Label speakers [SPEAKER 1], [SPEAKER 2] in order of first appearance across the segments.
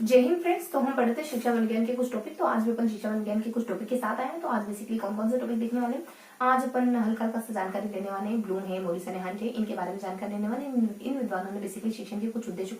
[SPEAKER 1] जय हिंद फ्रेंड्स। तो हम पढ़े थे शिक्षा विज्ञान के कुछ टॉपिक। तो आज भी अपन शिक्षा विज्ञान के कुछ टॉपिक के साथ आए हैं। तो आज बेसिकली कौन कौन से टॉपिक देखने वाले हैं, आज अपन हल्का हल्का से जानकारी लेने वाले हैं। ब्लूम है, मोरिसन है, हंट है, इनके बारे में जानकारी लेने वाले हैं। इन विद्वानों ने बेसिकली शिक्षण के उद्देश्यों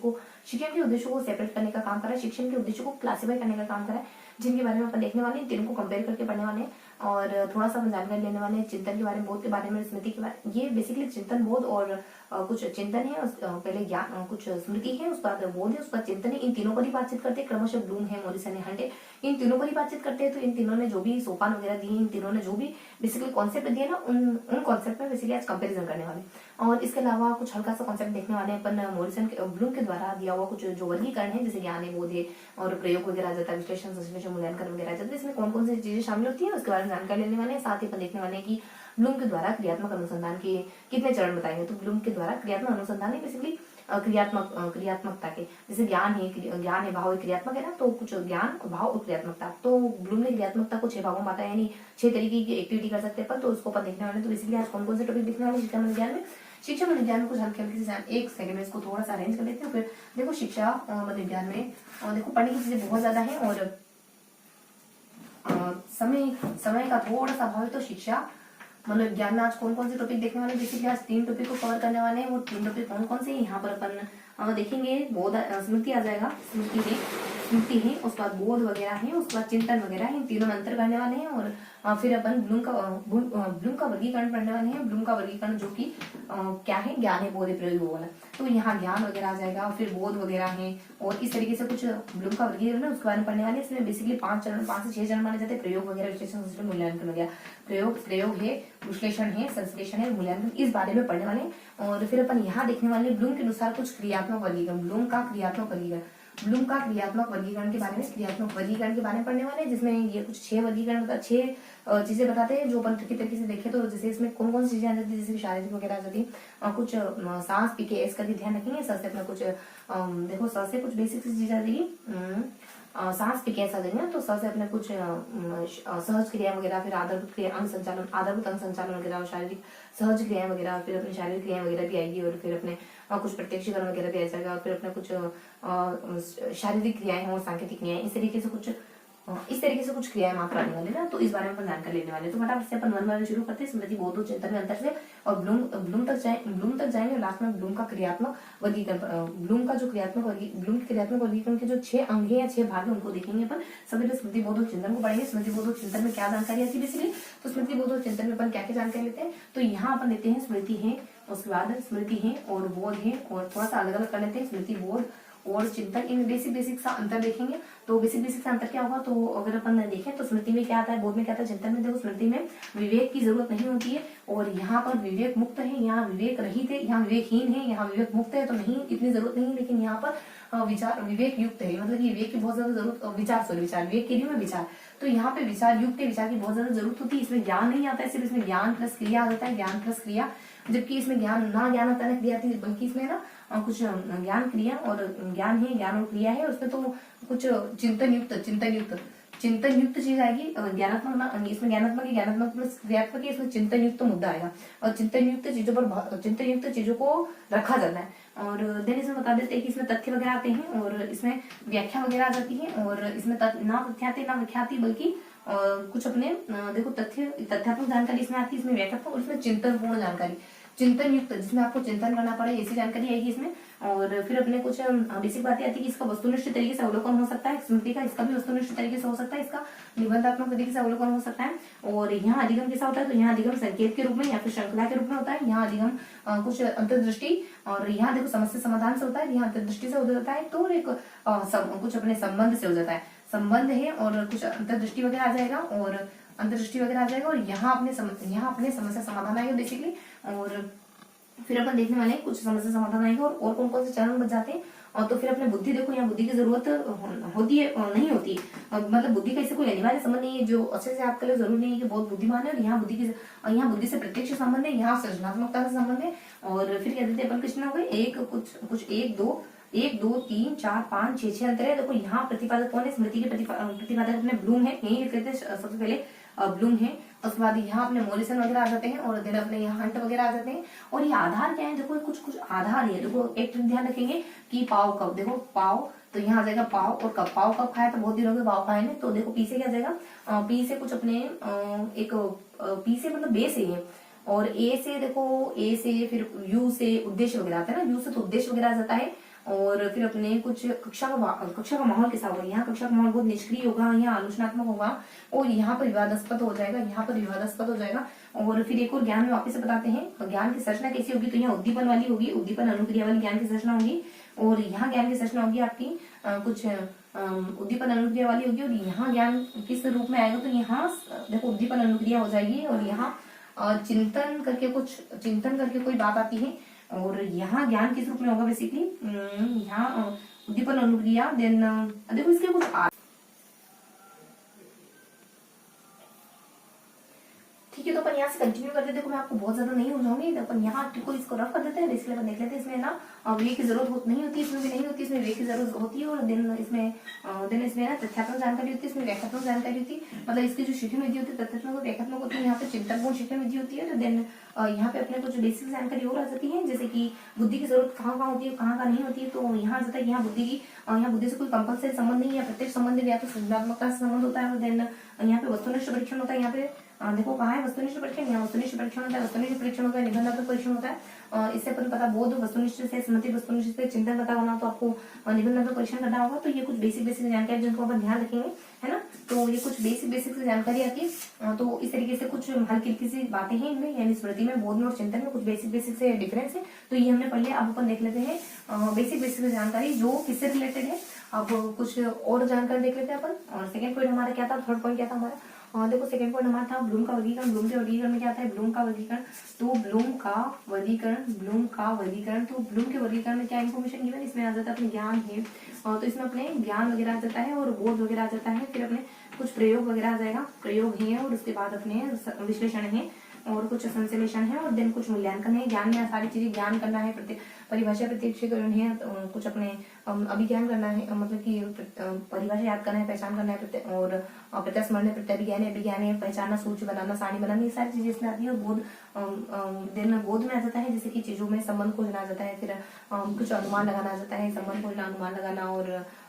[SPEAKER 1] को सेपरेट करने का काम करा है, शिक्षण के उद्देश्यों को क्लासीफाई करने का काम करा है, जिनके बारे में अपन देखने वाले हैं। तीनों को कंपेयर करके पढ़ने वाले हैं और थोड़ा सा अपन जानकारी लेने वाले हैं चिंतन के बारे में, बोध के बारे में, स्मृति के बारे में। ये बेसिकली चिंतन, बोध और कुछ चिंतन है, पहले ज्ञान, कुछ स्मृति है, उसके बाद बोध है, उसके बाद चिंतन है। इन तीनों पर ही बातचीत करते हैं क्रमशः। ब्लूम है, मोरिसन है, हंट है, इन तीनों पर ही बातचीत करते हैं। तो इन तीनों ने जो भी सोपान वगैरह दिए, इन तीनों ने जो भी बेसिकली कॉन्सेप्ट दिए ना, उन कॉन्सेप्ट में बेसिकली आज कंपैरिजन करने वाले। और इसके अलावा कुछ हल्का सा कॉन्सेप्ट देखने वाले हैं अपन मोरिसन ब्लूम के द्वारा दिया हुआ कुछ जो वर्गीकरण है, जैसे ज्ञान है, बोध है और प्रयोग वगैरह आ जाता है, विश्लेषण, संश्लेषण, मूल्यांकन वगैरह आ जाता है। इसमें कौन कौन सी चीजें शामिल होती है उसके बारे में जानकारी लेने वाले हैं। साथ ही अपन देखने वाले हैं कि ब्लूम के द्वारा क्रियात्मक अनुसंधान के कितने चरण बताएंगे। तो ब्लूम के द्वारा क्रियात्मक अनुसंधान है बेसिकली क्रियात्मकता के, जैसे ज्ञान है, भाव है, क्रियात्मक है ना, तो कुछ ज्ञान, भाव और क्रियात्मकता। तो ब्लूम ने क्रियात्मकता को 6 भागों में बांटा है, यानी 6 तरीके की एक्टिविटी कर सकते हैं अपन। तो उसको अपन देखने वाले। तो बेसिकली आज कौन कौन से टॉपिक देखने वाले शिक्षा विज्ञान में। शिक्षा विज्ञान में कुछ हल्के हल्के से एक सेकंड में इसको थोड़ा सा अरेंज कर लेते हैं। फिर देखो शिक्षा विज्ञान में देखो पढ़ने की चीजें बहुत ज्यादा है और समय का थोड़ा सा अभाव है। तो शिक्षा मनोविज्ञान में आज कौन कौन से टॉपिक देखने वाले, बेसिकली आज 3 टॉपिक को कवर करने वाले हैं। वो 3 टॉपिक कौन कौन से यहाँ पर अपन देखेंगे। बोध, स्मृति आ जाएगा, स्मृति है, उसके बाद बोध वगैरह है, उसके बाद चिंतन वगैरह है। इन तीनों में अंतर करने वाले हैं और फिर अपन ब्लूम का वर्गीकरण पढ़ने वाले हैं। ब्लूम का वर्गीकरण जो कि क्या है, ज्ञान है, बोध है, प्रयोग वाला। तो यहाँ ज्ञान वगैरह आ जाएगा, फिर बोध वगैरह है और इस तरीके से कुछ ब्लूम का वर्गीकरण है उसके बारे में पढ़ने वाले हैं। इसमें बेसिकली 5 से 6 चरण माने जाते हैं। प्रयोग वगैरह, विश्लेषण, मूल्यांकन वगैरह। प्रयोग है, विश्लेषण है, संश्लेषण है, मूल्यांकन, इस बारे में पढ़ने वाले हैं। और फिर अपन यहाँ देखने वाले ब्लूम के अनुसार कुछ क्रियात्मक वर्गीकरण, ब्लूम का क्रियात्मक वर्गीकरण के बारे में पढ़ने वाले हैं, जिसमें ये कुछ 6 वर्गीकरण 6 चीजें बताते हैं जो अपन की तरीके से देखें। तो जैसे इसमें कौन कौन सी चीजें आ जाती है, जैसे शारीरिक वगैरह आ जाती है, कुछ सांस, पीके का भी ध्यान रखेंगे। सांस से अपना कुछ देखो, सांस से कुछ बेसिक चीजें आ जाएगी, सांस पे कैसा देना। तो सांस से अपने कुछ सहज क्रिया वगैरह, फिर आधारभूत अंग संचालन वगैरह, शारीरिक सहज क्रियाएं वगैरह, फिर अपनी शारीरिक क्रियाएं वगैरह भी आएगी और फिर अपने कुछ प्रत्यक्षीकरण वगैरह भी आ जाएगा और फिर अपने कुछ शारीरिक क्रियाएं और सांकेतिक क्रियाएं, इस तरीके से कुछ क्रियाएं मात्र आने वाले ना। तो इस बारे में अपन जानकारी लेने वाले। तो फटाफट से अपन वन शुरू करते हैं। स्मृति, बोध और चिंतन में अंतर से और ब्लूम तक जाएंगे और लास्ट में ब्लूम का क्रियात्मक वर्गीकरण, ब्लूम के क्रियात्मक वर्गीकरण के जो 6 अंग है या 6 भाग है उनको देखेंगे अपन। सबसे पहले स्मृति, बोध और चिंतन को पढ़ेंगे। स्मृति, बोध और चिंतन में क्या जानकारी आती है बेसिकली। तो स्मृति, बोध और चिंतन में अपन क्या क्या जानकारी लेते हैं। तो यहाँ अपन लेते हैं स्मृति है, उसके बाद स्मृति है और बोध है और थोड़ा सा अलग अलग कर लेते हैं स्मृति, बोध और चिंतन। इन बेसिक सा अंतर देखेंगे। तो बेसिक सा अंतर क्या होगा, तो अगर अपन देखें तो स्मृति में क्या आता है, बोध में क्या आता है, चिंतन में देखो स्मृति में विवेक की जरूरत नहीं होती है और यहाँ पर विवेक मुक्त है, यहाँ विवेक रहित है, यहाँ विवेकहीन है, यहाँ विवेक मुक्त है, तो नहीं, इतनी जरूरत नहीं है। लेकिन यहाँ पर विचार विवेक युक्त है, मतलब कि विवेक की बहुत ज्यादा जरूरत, विचार विवेक के लिए में विचार, तो यहाँ पे विचार युक्त है, विचार की बहुत ज्यादा जरूरत होती है। इसमें ज्ञान नहीं आता है, सिर्फ इसमें ज्ञान प्लस क्रिया आ जाता है, ज्ञान प्लस क्रिया। जबकि इसमें ज्ञान आता है, क्रिया आती है, बल्कि इसमें ना कुछ ज्ञान, क्रिया और ज्ञान और क्रिया है। उसमें तो कुछ चिंतन युक्त चीज आएगी। ज्ञानात्मक, इसमें ज्ञानात्मक प्लस क्रियात्मक, इसमें चिंतन युक्त मुद्दा आएगा और चिंतन युक्त चीजों को रखा जाता है। और देन इसमें बता देते हैं कि इसमें तथ्य वगैरह आते हैं और इसमें व्याख्या वगैरह आ जाती है और इसमें ना तथ्य आते ना व्याख्या आती, बल्कि कुछ अपने देखो तथ्यात्मक जानकारी इसमें आती है, इसमें व्याख्यात्मक और इसमें चिंतनपूर्ण जानकारी, चिंतन युक्त, जिसमें आपको चिंतन करना पड़े, ऐसी जानकारी आएगी इसमें। और फिर अपने कुछ बेसिक बातें आती है कि इसका वस्तुनिष्ठ तरीके से अवलोकन हो सकता है, स्मृति का इसका भी वस्तुनिष्ठ तरीके से हो सकता है, इसका निबंधात्मक तरीके से अवलोकन हो सकता है। और यहाँ अधिगम कैसा होता है, तो यहाँ अधिगम संकेत के रूप में या फिर श्रृंखला के रूप में होता है। यहाँ अधिगम कुछ अंतर्दृष्टि और यहाँ देखो समस्या समाधान से होता है, यहाँ अंतर्दृष्टि से हो जाता है, तो एक कुछ अपने संबंध से हो जाता है, संबंध है और कुछ अंतर्दृष्टि वगैरह आ जाएगा और यहाँ अपने समस्या समाधान आएगा बेसिकली। और फिर अपन देखने वाले हैं कुछ समस्या समाधान आएगा और कौन कौन से चरण बच जाते हैं। और तो फिर अपने बुद्धि देखो, यहाँ बुद्धि की जरूरत होती है नहीं होती, मतलब बुद्धि का इससे कोई अनिवार्य संबंध नहीं है, जो अच्छे से आपके लिए जरूरी नहीं है कि बहुत बुद्धिमान है। और यहाँ बुद्धि से प्रत्यक्ष संबंध है, यहाँ सृजनात्मकता से संबंध है। और फिर कह देते हैं अपन कितने हो गए, कुछ 1 2 3 4 5 6 अंतर है। देखो यहाँ प्रतिपादक कौन है, स्मृति के प्रतिपादक अपने ब्लूम है, यही कहते हैं सबसे पहले ब्लूम है उसके बाद यहाँ अपने मोलिसन वगैरह आ जाते हैं और देन अपने यहाँ हंट वगैरह आ जाते हैं। और ये आधार क्या है, देखो कुछ कुछ आधार है। देखो एक ट्रिक ध्यान रखेंगे कि पाव कब, देखो पाव तो यहाँ आ जाएगा पाव, और कब पाव कब खाया, तो बहुत दिन हो गए पाव खाए में, तो देखो पी से क्या आ जाएगा, पी से कुछ अपने एक पी से मतलब बे से है, और ए से देखो ए से फिर यू से उद्देश्य वगैरह आता है ना, यू से तो उद्देश्य वगैरह आ जाता है। और फिर अपने कुछ कक्षा का माहौल कैसा होगा, यहाँ कक्षा का माहौल बहुत निष्क्रिय होगा, यहाँ आलोचनात्मक होगा, और यहाँ पर विवादास्पद हो जाएगा, यहाँ पर विवादास्पद हो जाएगा। और फिर एक और ज्ञान में वापस से बताते हैं, तो ज्ञान की संरचना कैसी होगी, तो यहाँ उद्दीपन वाली होगी, उद्दीपन अनुक्रिया वाली ज्ञान की संरचना होगी। और यहाँ ज्ञान की संरचना होगी आपकी कुछ उद्दीपन अनुक्रिया वाली होगी। और यहाँ ज्ञान किस रूप में आएगा, तो यहाँ देखो उद्दीपन अनुक्रिया हो जाएगी, और यहाँ चिंतन करके कोई बात आती है। और यहाँ ज्ञान किस रूप में होगा, बेसिकली यहाँ उद्दीपन अनुक्रिया, देन देखो इसके कुछ ठीक है। तो अपन यहाँ से कंटिन्यू करते हैं। देखो मैं आपको बहुत ज्यादा नहीं समझाऊंगी, अपन यहाँ को इसको रफ कर देते हैं, इसलिए अपन देख लेते हैं। इसमें ना वे की जरूरत नहीं होती, इसमें भी नहीं होती, इसमें वे की जरूरत होती है। और दिन इसमें ना तथ्यात्मक जानकारी होती है, इसमें व्याख्यात्मक जानकारी होती है। मतलब इसकी जो शिक्षण विधि होती है तथ्यात्मक और व्याख्यात्मक होती है, यहाँ पे चिंतनपूर्ण शिक्षण विधि होती है। तो देन यहाँ पे अपने कुछ बेसिक जानकारी और आ जाती है, जैसे कि बुद्धि की जरूरत कहाँ होती है, कहाँ नहीं होती है। तो यहाँ आ जाता है यहाँ बुद्धि से कोई कंपल्सरी संबंध नहीं है, प्रत्यक्ष संबंध या तो सृजनात्मकता से संबंध होता है। और देन यहाँ पे वस्तुनिष्ठ परीक्षण होता है। यहाँ पे देखो कहाँ है वस्तुनिष्ठ परीक्षण, यहाँ वस्तुनिष्ठ परीक्षण होता है, वस्तुनिष्ठ परीक्षण होता है, निबंधात्मक परीक्षण होता है। इससे अपन पता बोध वस्तुनिष्ठ से स्मृति वस्तुनिष्ठ से चिंतन पता होना, तो आपको निबंधात्मक परीक्षण करना होगा। तो ये कुछ बेसिक जानकारी जिनको अपन ध्यान रखेंगे, है ना। तो ये कुछ बेसिक जानकारी आती है। तो इस तरीके से कुछ हल्की सी बातें हैं इनमें, यानी स्मृति में, बोध में और चिंतन में कुछ बेसिक से डिफरेंस है। तो ये हमने पढ़ लिया। अब अपन देख लेते हैं बेसिक जानकारी जो किससे रिलेटेड है। अब कुछ और जानकारी देख लेते हैं अपन। और सेकंड पॉइंट हमारा क्या था, थर्ड पॉइंट क्या था हमारा, देखो सेकंड पॉइंट हमारा था ब्लूम का वर्गीकरण। ब्लूम के वर्गीकरण में क्या था, ब्लूम का वर्गीकरण। तो ब्लूम का वर्गीकरण, तो ब्लूम के वर्गीकरण में क्या इन्फॉर्मेशन गिवन, इसमें आ जाता है अपने ज्ञान है, तो इसमें अपने ज्ञान वगैरह आ जाता है और बोध वगैरह आ जाता है। फिर अपने कुछ प्रयोग वगैरह आ जाएगा, प्रयोग है, और उसके बाद अपने विश्लेषण है और कुछ संश्लेषण है, और देन कुछ मूल्यांकन है। ज्ञान में सारी चीजें ज्ञान करना है, परिभाषा प्रत्यक्षीकरण है, कुछ अपने अभिज्ञान करना है, मतलब कि परिभाषा याद करना है, पहचान करना है, और प्रत्यास्मरण है, प्रत्यभिज्ञान है, अभिज्ञान है, पहचानना, सूची बनाना, सारणी बनाना, ये सारी चीजें इसमें आती है। और बोध में आ जाता है, जैसे कि चीजों में संबंध खोजना आ जाता है, फिर कुछ अनुमान लगाना आ जाता है, संबंध खोजना, अनुमान लगाना,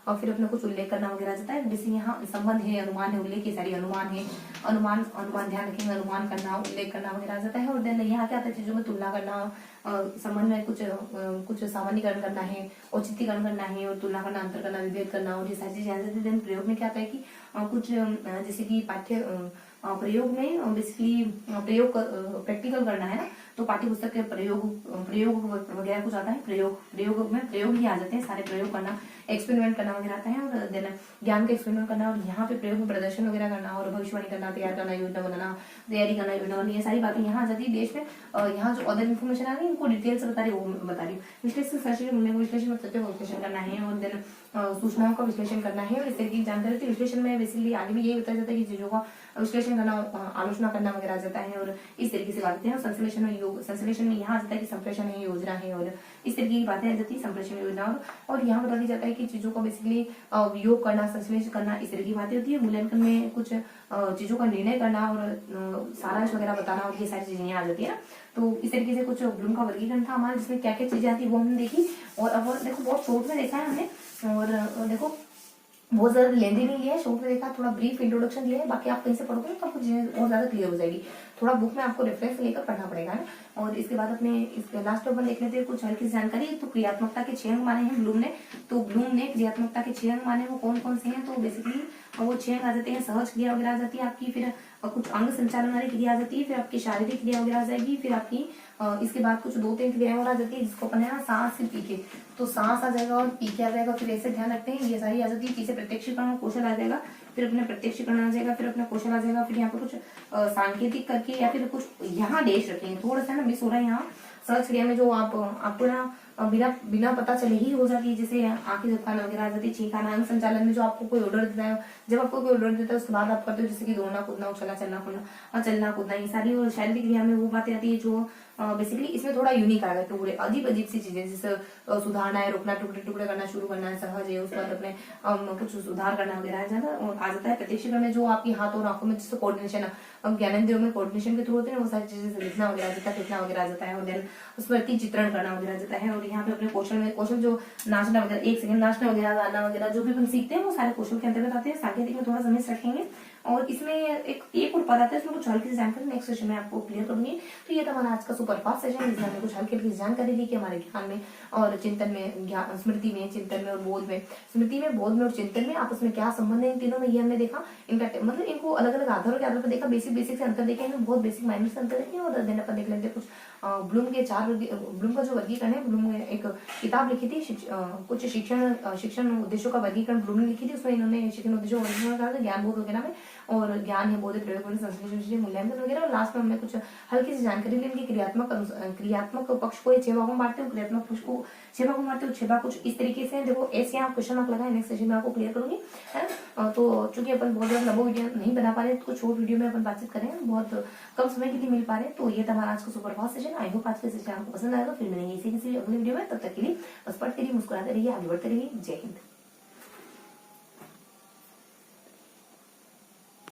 [SPEAKER 1] और फिर अपने कुछ उल्लेख करना वगैरह आ जाता है। जैसे यहाँ संबंध है, अनुमान है, उल्लेख है, सारी अनुमान है, अनुमान ध्यान रखेंगे, अनुमान करना, उल्लेख करना वगैरह आ जाता है। और देन यहाँ क्या आता है, चीजों में तुलना करना, संबंध में कुछ सामान्यीकरण करना है, औचित्यकरण करना है, और तुलना करना, अंतर करना, विभेद करना, और ये सारी चीजें आ जाती है। देन प्रयोग में क्या आता है कि कुछ जैसे कि प्रयोग में बेसिकली प्रैक्टिकल करना है ना, तो पाठ्य पुस्तक के प्रयोग वगैरह कुछ आता है। प्रयोग में प्रयोग ही आ जाते हैं, सारे प्रयोग करना, एक्सपेरिमेंट करना वगैरह आता है। और देन ज्ञान का एक्सपेरिमेंट करना, और यहाँ पे प्रयोग में प्रदर्शन वगैरह करना, और भविष्यवाणी करना, तैयार करना, योजना बनाना, तैयारी करना, योजना बनाना, ये सारी बातें यहाँ आ जाती है। देश में यहाँ जो अदर इन्फॉर्मेशन आ रही है इनको डिटेल से बता रही हूँ, वो बता रही हूँ। विश्लेषण तथ्यों का विश्लेषण करना है, और देन सूचनाओं का विश्लेषण करना है, और इस तरीके की जानकारी होती है। विश्लेषण में बेसिकली आगे भी यही बताया जाता है कि चीजों का विश्लेषण करना, आलोचना करना वगैरह आ जाता है, और इस तरीके से बातें हैं। संश्लेषण में यहाँ आ जाता है कि संप्रेषण है, योजना है, और इस तरीके की बातें आ जाती है, संप्रेषण, योजना। और यहाँ बता दिया जाता है कि चीजों का बेसिकली योग करना, संश्लेषण करना, इस तरह की बातें होती है। मूल्यांकन में कुछ चीजों का निर्णय करना और सारांश वगैरह बताना, और ये सारी चीजें यहाँ आ जाती है ना। तो इस तरीके से कुछ ब्लूम का वर्गीकरण था हमारा, जिसमें क्या क्या चीजें आती है वो हमने देखी। और अब देखो बहुत शॉर्ट में देखा है हमने, और देखो बहुत ज्यादा लेंदी नहीं लिया है, शॉर्ट में देखा, थोड़ा ब्रीफ इंट्रोडक्शन दिया है। बाकी आप कहीं से पढ़ोगे तो आपको चीजें और ज्यादा क्लियर हो जाएगी। थोड़ा बुक में आपको रेफरेंस लेकर पढ़ना पड़ेगा है। और इसके बाद अपने लास्ट में देख लेते हैं कुछ हल्की जानकारी। तो क्रियात्मकता के 6 अंग माने हैं ब्लूम ने। तो ब्लूम ने क्रियात्मकता के 6 अंग माने, वो कौन कौन से हैं, तो बेसिकली वो 6 अंग आ जाते हैं। सहज क्रिया वगैरह आ जाती है आपकी, फिर कुछ अंग संचालन वाली क्रिया आ जाती है, फिर आपकी शारीरिक क्रिया वगैरह आ जाएगी, फिर आपकी इसके बाद कुछ 2-3 क्रियाएं और आ जाती है, जिसको अपन है ना सांस से पीके। तो सांस आ जाएगा और पीके आ जाएगा, फिर ऐसे ध्यान रखते हैं, ये सारी आ जाती है। पीछे प्रत्यक्षीकरण कौशल आ जाएगा, फिर अपने प्रत्यक्षीकरण आ जाएगा, फिर अपना कौशल आ जाएगा, फिर यहाँ पे कुछ सांकेतिक करके या फिर कुछ यहाँ डेश रखेंगे, थोड़ा सा ना मिस हो रहा है यहाँ सर्च क्रिया में, जो आपको ना बिना पता चले ही हो जाती है, जैसे आंखें झपकाना वगैरह आ जाती है, छींकाना। अंग संचालन में जो आपको कोई ऑर्डर देता है, जब आपको कोई ऑर्डर देता है उसके बाद आप करते हो, जैसे कि दौड़ना कूदना, उछलना चलना कूदना, ये सारी। और शारीरिक क्रिया में वो बातें आती है जो बेसिकली इसमें थोड़ा यूनिक आएगा, टुकड़े अजीब अजीब सी चीजें, जैसे सुधारना है, रोकना, टुकड़े टुकड़े करना शुरू करना है, सहज है, उसके बाद अपने कुछ सुधार करना वगैरह आ जाता है। प्रत्यक्ष में जो आपकी हाथ और आंखों में जिससे कोऑर्डिनेशन, ज्ञानेंद्रियों में कोऑर्डिनेशन के थ्रू होते हैं, वो सारी चीजें लिखना वगैरह आ जाता है, लिखना वगैरह आ जाता है, और देन स्मृति चित्रण करना वगैरह आ जाता है। और यहाँ पे अपने कौशल जो नाचना वगैरह, 1 सेकंड नाचना वगैरह, गाना वगैरह जो भी अपन सीखते हैं वो सारे कौशल के अंतर्गत आते हैं। सांकेतिक में थोड़ा समय रखेंगे, और इसमें एक और पद आता है, इसमें कुछ हल्की सी जानकारी नेक्स्ट सेशन में आपको क्लियर करूंगी। तो ये था हमारा आज का सुपरफास्ट सेशन, जिसमें हमने कुछ हल्की हल्की जानकारी दी कि हमारे ज्ञान में और चिंतन में, स्मृति में, चिंतन में और बोध में, स्मृति में, बोध में और चिंतन में आपस में क्या संबंध है इन तीनों में, ये हमने देखा। इनका मतलब इनको अलग अलग आधारों के आधार पर देखा, बेसिक से अंतर देखे, इनमें बहुत बेसिक माइनर से अंतर देखे। और देन अपन देख लेते कुछ ब्लूम के ब्लूम का जो वर्गीकरण है, ब्लूम ने एक किताब लिखी थी, कुछ शिक्षण उद्देश्यों का वर्गीकरण ब्लूम ने लिखी थी। उसमें इन्होंने शिक्षण उद्देश्यों का वर्गीकरण कहा था ज्ञान, बोध वगैरह में, और ज्ञान है, बोध, प्रयोग, संश्लेषण, मूल्यांकन वगैरह। और लास्ट में हमने कुछ हल्की सी जानकारी ली इनके क्रियात्मक पक्ष को 6 भागों में बांटते हैं, क्रियात्मक पक्ष को 6 भागों में बांटते हैं। 6 भाग कुछ इस तरीके से देखो, ऐसे यहाँ क्वेश्चन मार्क लगा है, नेक्स्ट सेशन में आपको क्लियर करूंगी, है ना। तो चूंकि अपन बहुत ज्यादा लंबा वीडियो नहीं बना पा रहे, तो शॉर्ट वीडियो में अपन बातचीत करें, बहुत कम समय के लिए मिल पा रहे। तो ये था हमारा आज का सुपरफास्ट सेशन। आई होप आज का सेशन आपको पसंद आएगा। फिर मिलेंगे इसी किसी अगले वीडियो में, तब तक के लिए बस पढ़ते रहिए, मुस्कुराते रहिए, आगे बढ़ते रहिए। जय हिंद।